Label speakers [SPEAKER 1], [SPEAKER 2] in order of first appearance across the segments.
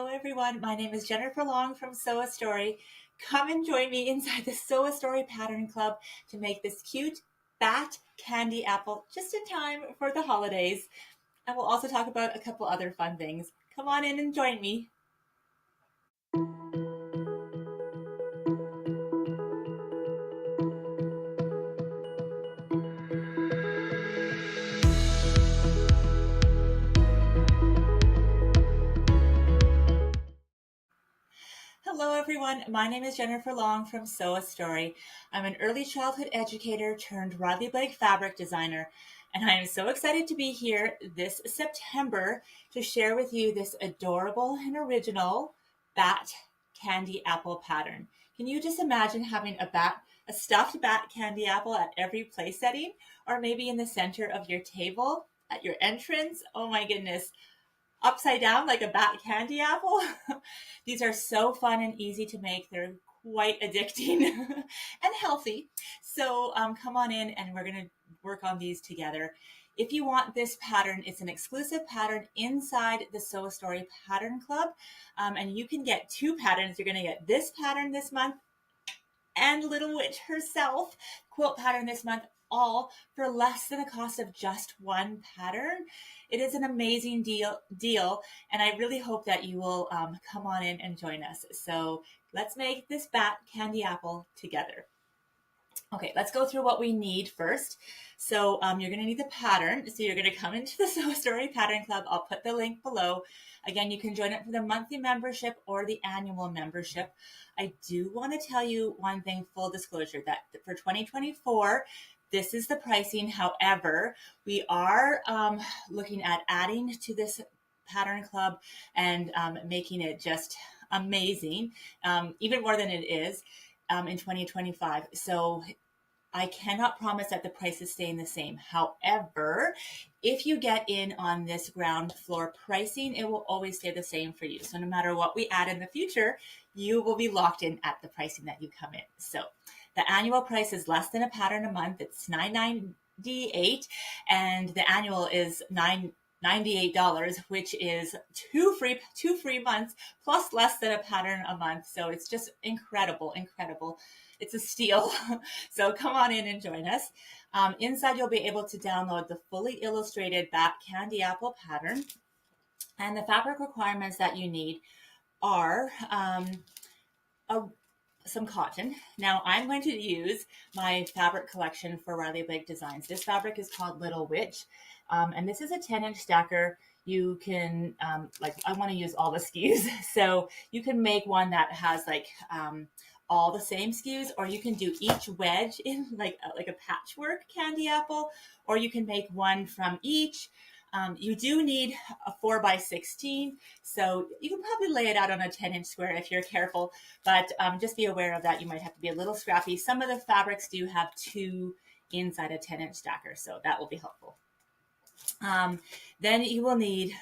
[SPEAKER 1] Hello everyone, my name is Jennifer Long from Sew a Story. Come and join me inside the Sew a Story Pattern Club to make this cute bat candy apple just in time for the holidays. And we'll also talk about a couple other fun things. Come on in and join me. Hello everyone, my name is Jennifer Long from Sew a Story. I'm an early childhood educator turned Riley Blake fabric designer, and I am so excited to be here this September to share with you this adorable and original bat candy apple pattern. Can you just imagine having a stuffed bat candy apple at every place setting, or maybe in the center of your table, at your entrance? Oh my goodness, upside down like a bat candy apple. These are so fun and easy to make. They're quite addicting and healthy. So come on in and we're going to work on these together. If you want this pattern, it's an exclusive pattern inside the Sew a Story Pattern Club. And you can get two patterns. You're going to get this pattern this month and Little Witch herself quilt pattern this month, all for less than the cost of just one pattern. It is an amazing deal, and I really hope that you will come on in and join us. So let's make this bat candy apple together. Okay, let's go through what we need first. So you're going to need the pattern. So you're going to come into the Sew a Story Pattern Club. I'll put the link below. Again, you can join it for the monthly membership or the annual membership. I do want to tell you one thing, full disclosure, that for 2024, this is the pricing. However, we are looking at adding to this pattern club and making it just amazing, even more than it is in 2025. So I cannot promise that the price is staying the same. However, if you get in on this ground floor pricing, it will always stay the same for you. So no matter what we add in the future, you will be locked in at the pricing that you come in. So the annual price is less than a pattern a month. It's $9.98, and the annual is $98, which is two free months plus less than a pattern a month. So it's just incredible. It's a steal. So come on in and join us. Inside, you'll be able to download the fully illustrated bat candy apple pattern. And the fabric requirements that you need are some cotton. Now I'm going to use my fabric collection for Riley Blake Designs. This fabric is called Little Witch. And this is a 10-inch stacker. You can, I want to use all the SKUs. So you can make one that has all the same SKUs, or you can do each wedge in like a patchwork candy apple, or you can make one from each. You do need a 4x16, so you can probably lay it out on a 10-inch square if you're careful, but just be aware of that. You might have to be a little scrappy. Some of the fabrics do have two inside a 10-inch stacker, so that will be helpful. Then you will need,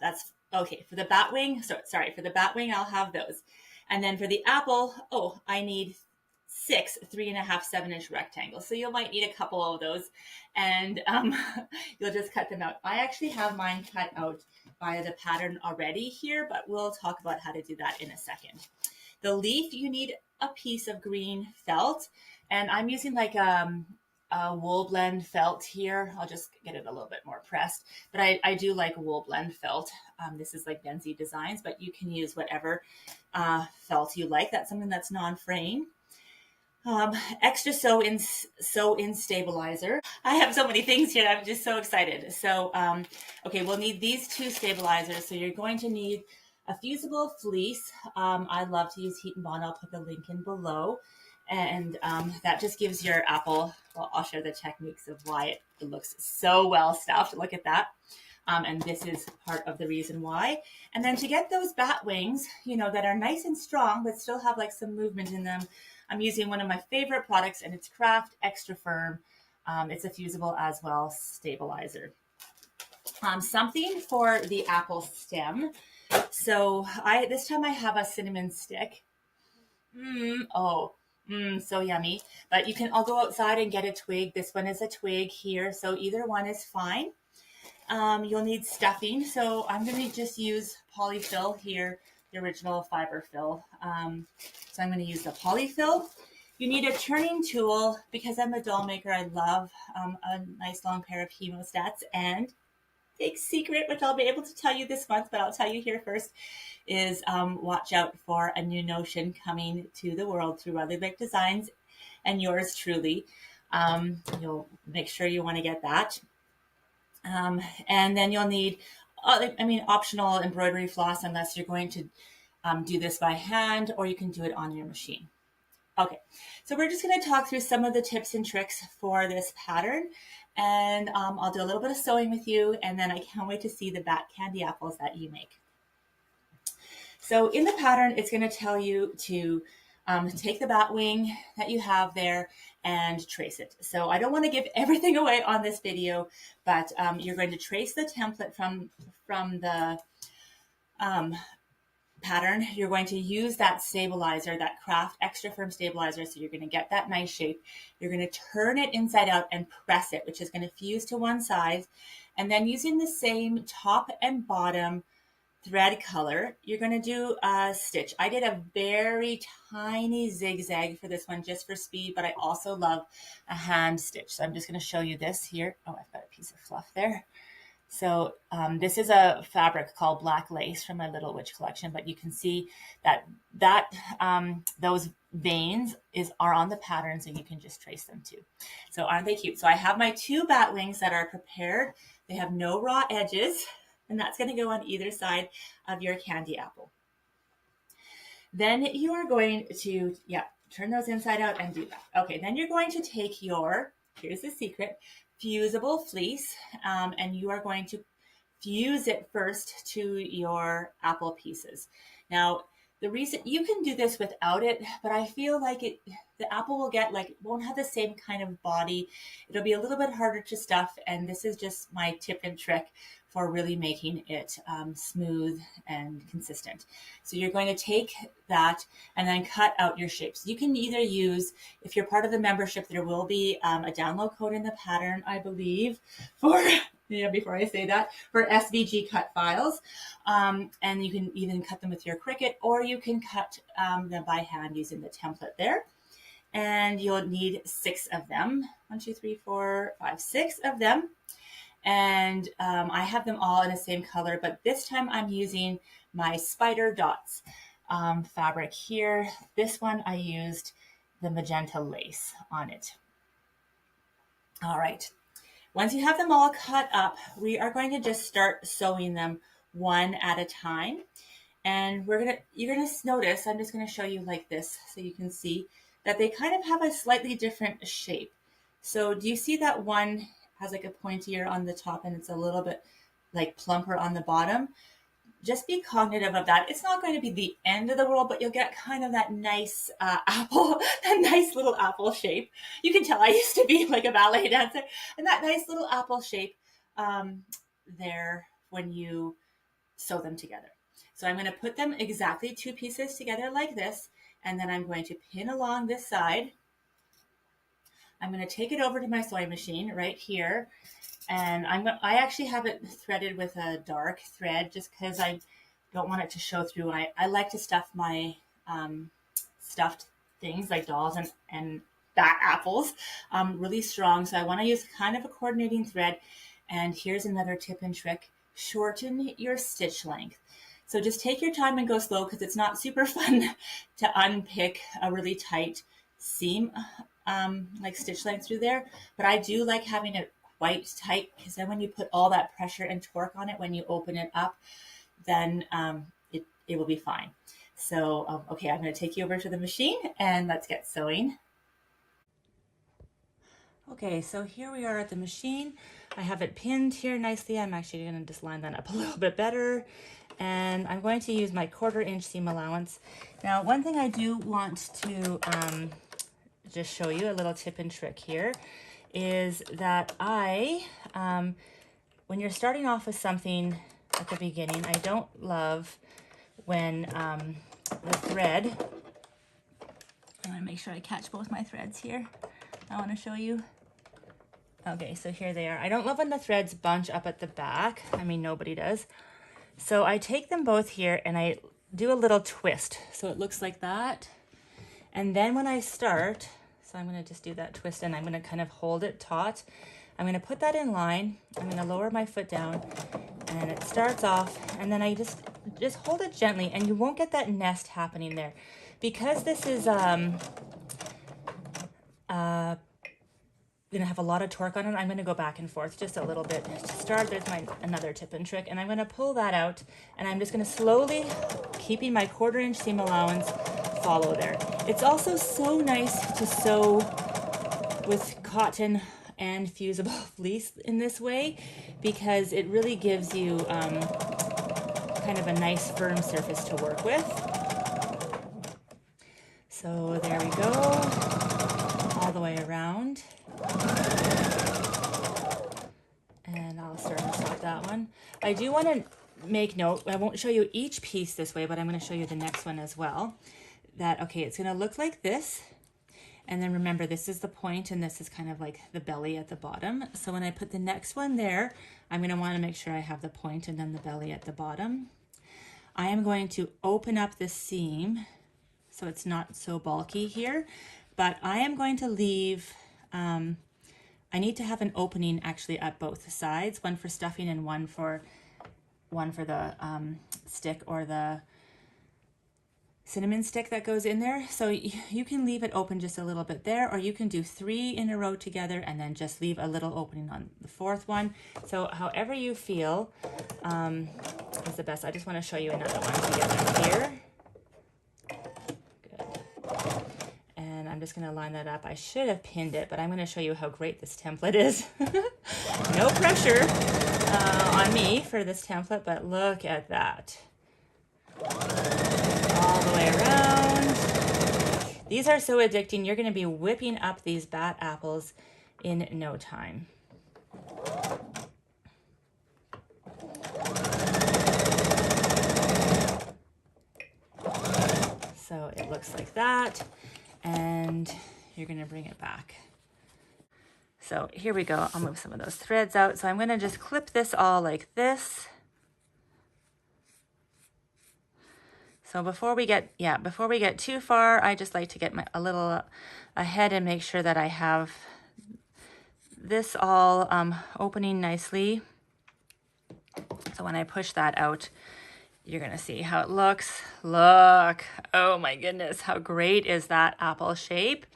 [SPEAKER 1] that's okay, for the bat wing, for the bat wing, I'll have those. And then for the apple, I need 6 3.5 7-inch rectangles. So you might need a couple of those, and you'll just cut them out. I actually have mine cut out via the pattern already here, but we'll talk about how to do that in a second. The leaf, you need a piece of green felt, and I'm using like a wool blend felt here. I'll just get it a little bit more pressed, but I do like wool blend felt. This is like Benzie Designs, but you can use whatever felt you like. That's something that's non-fraying. Extra sew in stabilizer. I have so many things here. I'm just so excited. So, okay, we'll need these two stabilizers. So you're going to need a fusible fleece. I love to use Heat and Bond. I'll put the link in below. And that just gives your apple, well, I'll share the techniques of why it looks so well stuffed. Look at that. And this is part of the reason why. And then to get those bat wings, that are nice and strong, but still have like some movement in them, I'm using one of my favorite products, and it's Craft Extra Firm. It's a fusible as well stabilizer. Something for the apple stem. So this time I have a cinnamon stick. So yummy. But I'll go outside and get a twig. This one is a twig here, so either one is fine. You'll need stuffing. So I'm going to just use polyfill here the original fiber fill. So I'm going to use the polyfill. You need a turning tool because I'm a doll maker. I love a nice long pair of hemostats, and big secret, which I'll be able to tell you this month, but I'll tell you here first, is watch out for a new notion coming to the world through Radley Blake Designs and yours truly. You'll make sure you want to get that. And then you'll need, optional embroidery floss unless you're going to do this by hand, or you can do it on your machine. Okay, so we're just going to talk through some of the tips and tricks for this pattern, and I'll do a little bit of sewing with you, and then I can't wait to see the back candy apples that you make. So in the pattern, it's going to tell you to take the bat wing that you have there and trace it. So I don't want to give everything away on this video, but you're going to trace the template from the pattern. You're going to use that stabilizer, that Craft Extra Firm stabilizer, so you're going to get that nice shape. You're going to turn it inside out and press it, which is going to fuse to one side. And then using the same top and bottom thread color, you're going to do a stitch. I did a very tiny zigzag for this one just for speed, but I also love a hand stitch. So I'm just going to show you this here. Oh, I've got a piece of fluff there. So this is a fabric called Black Lace from my Little Witch collection, but you can see that those veins are on the pattern, so you can just trace them too. So aren't they cute? So I have my two bat wings that are prepared. They have no raw edges, and that's going to go on either side of your candy apple. Then you are going to, turn those inside out and do that. Okay, then you're going to take your, here's the secret, fusible fleece, and you are going to fuse it first to your apple pieces. Now, the reason you can do this without it, but I feel like the apple will get won't have the same kind of body. It'll be a little bit harder to stuff, and this is just my tip and trick for really making it smooth and consistent. So you're going to take that and then cut out your shapes. You can either use, if you're part of the membership, there will be a download code in the pattern, I believe, for before I say that, for SVG cut files. And you can even cut them with your Cricut, or you can cut them by hand using the template there. And you'll need 6 of them. 1, 2, 3, 4, 5, 6 of them. And I have them all in the same color, but this time I'm using my Spider Dots fabric here. This one I used the magenta lace on it. All right. Once you have them all cut up, we are going to just start sewing them one at a time. And you're gonna notice, I'm just gonna show you like this so you can see that they kind of have a slightly different shape. So do you see that one has like a pointier on the top and it's a little bit like plumper on the bottom? Just be cognitive of that. It's not going to be the end of the world, but you'll get kind of that nice apple, that nice little apple shape. You can tell I used to be like a ballet dancer, and that nice little apple shape there when you sew them together. So I'm going to put them exactly 2 pieces together like this, and then I'm going to pin along this side. I'm going to take it over to my sewing machine right here. And I actually have it threaded with a dark thread just because I don't want it to show through. I like to stuff my stuffed things like dolls and bat apples really strong. So I want to use kind of a coordinating thread. And here's another tip and trick. Shorten your stitch length. So just take your time and go slow because it's not super fun to unpick a really tight seam like stitch length through there. But I do like having it quite tight because then when you put all that pressure and torque on it, when you open it up, then it will be fine. So, okay, I'm going to take you over to the machine and let's get sewing. Okay, so here we are at the machine. I have it pinned here nicely. I'm actually going to just line that up a little bit better. And I'm going to use my 1/4 inch seam allowance. Now, one thing I do want to just show you, a little tip and trick here, is that when you're starting off with something at the beginning, I don't love when the thread, I want to make sure I catch both my threads here. I want to show you. Okay, so here they are. I don't love when the threads bunch up at the back. I mean, nobody does. So I take them both here and I do a little twist. So it looks like that. And then when I start, so I'm going to just do that twist and I'm going to kind of hold it taut. I'm going to put that in line. I'm going to lower my foot down and it starts off, and then I just hold it gently, and you won't get that nest happening there. Because this is gonna have a lot of torque on it, I'm gonna go back and forth just a little bit to start. There's my another tip and trick, and I'm gonna pull that out, and I'm just gonna slowly, keeping my 1/4 inch seam allowance, follow there. It's also so nice to sew with cotton and fusible fleece in this way, because it really gives you kind of a nice firm surface to work with. So there we go, all the way around. And I'll start and stop that one. I do want to make note, I won't show you each piece this way, but I'm going to show you the next one as well. That, okay, it's going to look like this. And then remember, this is the point and this is kind of like the belly at the bottom. So when I put the next one there, I'm going to want to make sure I have the point and then the belly at the bottom. I am going to open up this seam so it's not so bulky here, but I am going to leave, I need to have an opening actually at both sides, one for stuffing and one for the stick or the cinnamon stick that goes in there. So you can leave it open just a little bit there, or you can do 3 in a row together and then just leave a little opening on the 4th one. So however you feel is the best. I just want to show you another one together here. Good. And I'm just going to line that up. I should have pinned it, but I'm going to show you how great this template is. No pressure on me for this template, but look at that. All the way around. These are so addicting. You're going to be whipping up these bat apples in no time. So it looks like that, and you're going to bring it back. So here we go. I'll move some of those threads out. So I'm going to just clip this all like this. So before we get too far, I just like to get a little ahead and make sure that I have this all opening nicely. So when I push that out, you're gonna see how it looks. Look, oh my goodness, how great is that apple shape?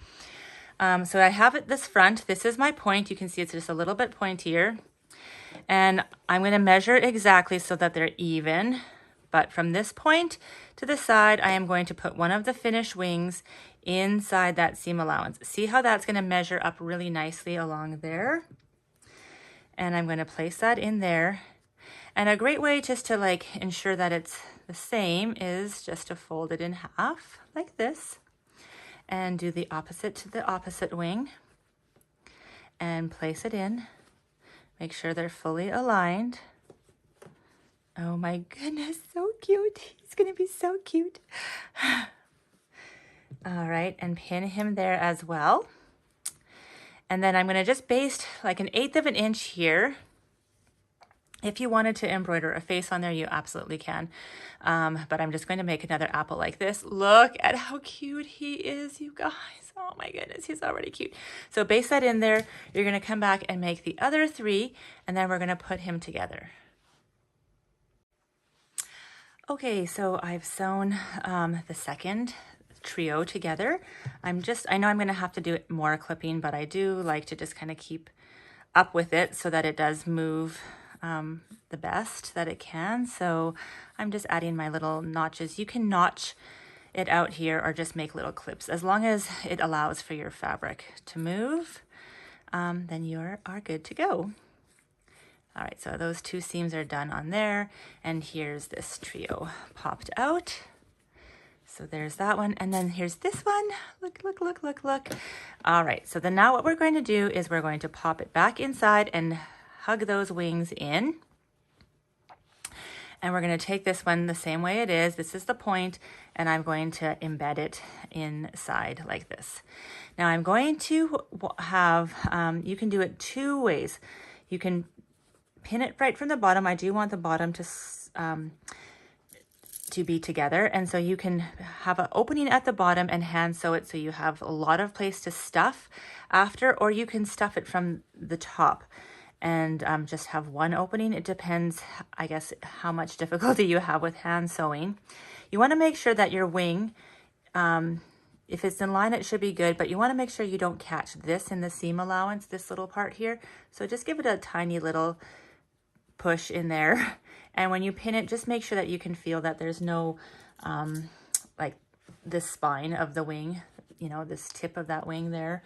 [SPEAKER 1] So I have it this front. This is my point. You can see it's just a little bit pointier. And I'm gonna measure exactly so that they're even. But from this point to the side, I am going to put one of the finished wings inside that seam allowance. See how that's going to measure up really nicely along there? And I'm going to place that in there. And a great way just to like ensure that it's the same is just to fold it in half like this and do the opposite to the opposite wing and place it in. Make sure they're fully aligned. Oh my goodness, so cute. He's gonna be so cute. All right, and pin him there as well. And then I'm gonna just baste like 1/8 of an inch here. If you wanted to embroider a face on there, you absolutely can. But I'm just going to make another apple like this. Look at how cute he is, you guys. Oh my goodness, he's already cute. So baste that in there. You're gonna come back and make the other 3, and then we're gonna put him together. Okay, so I've sewn the second trio together. I know I'm gonna have to do more clipping, but I do like to just kind of keep up with it so that it does move the best that it can. So I'm just adding my little notches. You can notch it out here or just make little clips. As long as it allows for your fabric to move, then you are good to go. All right, so those 2 seams are done on there, and here's this trio popped out. So there's that one, and then here's this one. Look, look, look, look, look. All right, so then now what we're going to do is we're going to pop it back inside and hug those wings in. And we're going to take this one the same way it is. This is the point, and I'm going to embed it inside like this. Now I'm going to have, you can do it 2 ways. You can pin it right from the bottom. I do want the bottom to to be together. And so you can have an opening at the bottom and hand sew it so you have a lot of place to stuff after, or you can stuff it from the top and just have one opening. It depends, I guess, how much difficulty you have with hand sewing. You want to make sure that your wing, if it's in line, it should be good, but you want to make sure you don't catch this in the seam allowance, this little part here. So just give it a tiny little push in there. And when you pin it, just make sure that you can feel that there's no, like this spine of the wing, you know, this tip of that wing there,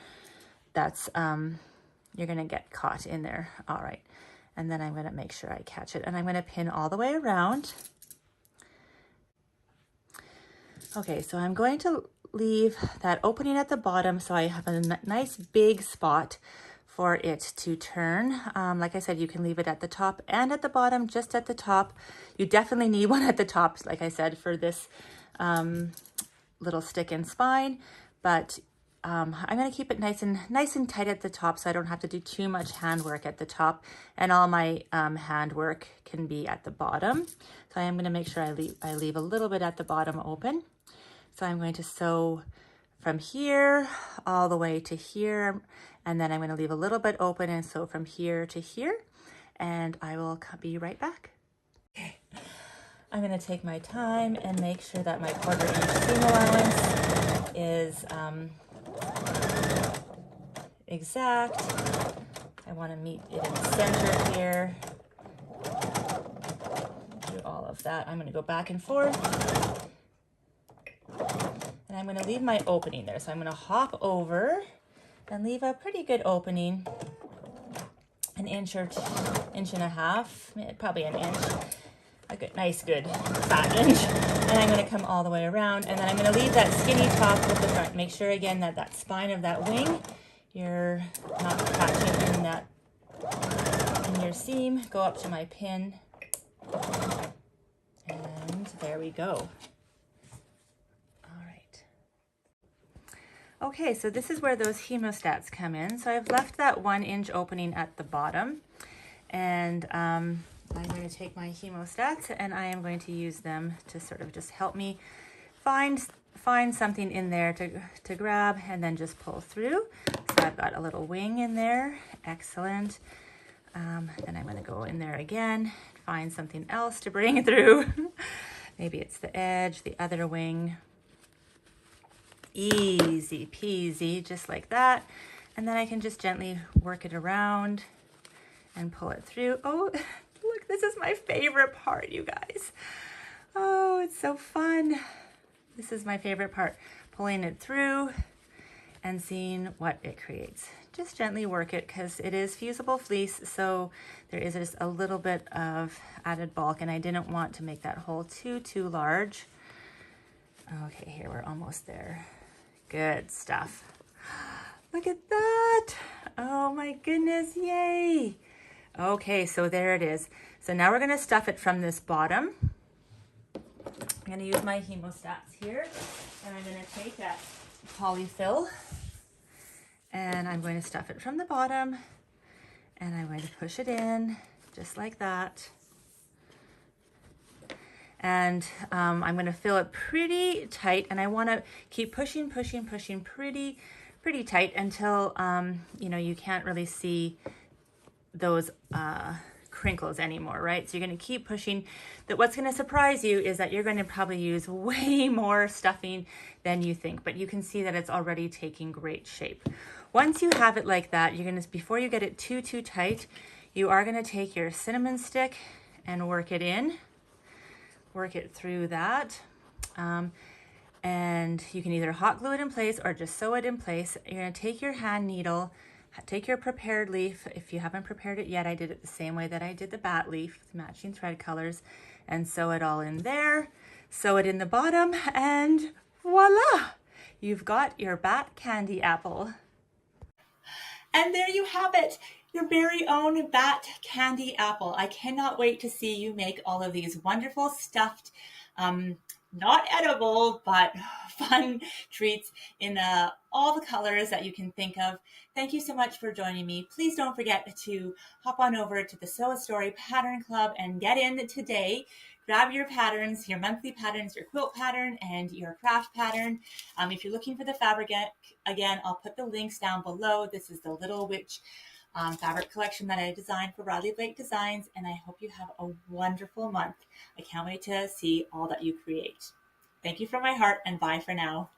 [SPEAKER 1] that's, you're going to get caught in there. All right. And then I'm going to make sure I catch it, and I'm going to pin all the way around. Okay, so I'm going to leave that opening at the bottom so I have a nice big spot for it to turn. Like I said, you can leave it at the top and at the bottom, just at the top. You definitely need one at the top, like I said, for this little stick and spine, but I'm going to keep it nice and tight at the top so I don't have to do too much handwork at the top, and all my handwork can be at the bottom. So I am going to make sure I leave a little bit at the bottom open. So I'm going to sew from here all the way to here, and then I'm going to leave a little bit open and sew from here to here, and I will be right back. Okay, I'm going to take my time and make sure that my 1/4 inch seam allowance is exact. I want to meet it in the center here. Do all of that. I'm going to go back and forth. And I'm going to leave my opening there. So I'm going to hop over and leave a pretty good opening, an inch or inch and a half, probably an inch, a good, nice, good fat inch. And I'm going to come all the way around, and then I'm going to leave that skinny top with the front. Make sure again that that spine of that wing, you're not catching in that, in your seam. Go up to my pin, and there we go. Okay, so this is where those hemostats come in. So I've left that 1 inch opening at the bottom, and I'm going to take my hemostats and I am going to use them to sort of just help me find something in there to grab and then just pull through. So I've got a little wing in there. Excellent. Then I'm going to go in there again, find something else to bring through. Maybe it's the edge, the other wing. Easy peasy, just like that. And then I can just gently work it around and pull it through. Oh, look, this is my favorite part, you guys. Oh, it's so fun. This is my favorite part, pulling it through and seeing what it creates. Just gently work it, because it is fusible fleece, so there is just a little bit of added bulk, and I didn't want to make that hole too large. Okay, here we're almost there. Good stuff. Look at that. Oh my goodness, yay. Okay, so there it is. So now we're going to stuff it from this bottom. I'm going to use my hemostats here, and I'm going to take that polyfill, and I'm going to stuff it from the bottom, and I'm going to push it in just like that. And I'm going to fill it pretty tight, and I want to keep pushing pretty tight until you know, you can't really see those crinkles anymore, right? So you're going to keep pushing. That what's going to surprise you is that you're going to probably use way more stuffing than you think, but you can see that it's already taking great shape. Once you have it like that, you're going to, before you get it too tight, you are going to take your cinnamon stick and work it in. Work it through that, and you can either hot glue it in place or just sew it in place. You're going to take your hand needle, take your prepared leaf. If you haven't prepared it yet, I did it the same way that I did the bat leaf with matching thread colors, and sew it all in there. Sew it in the bottom, and voila! You've got your bat candy apple. And there you have it, your very own bat candy apple. I cannot wait to see you make all of these wonderful stuffed, not edible, but fun treats in all the colors that you can think of. Thank you so much for joining me. Please don't forget to hop on over to the Sew a Story Pattern Club and get in today. grab your patterns, your monthly patterns, your quilt pattern, and your craft pattern. If you're looking for the fabric, again, I'll put the links down below. This is the Little Witch fabric collection that I designed for Riley Blake Designs, and I hope you have a wonderful month. I can't wait to see all that you create. Thank you from my heart, and bye for now.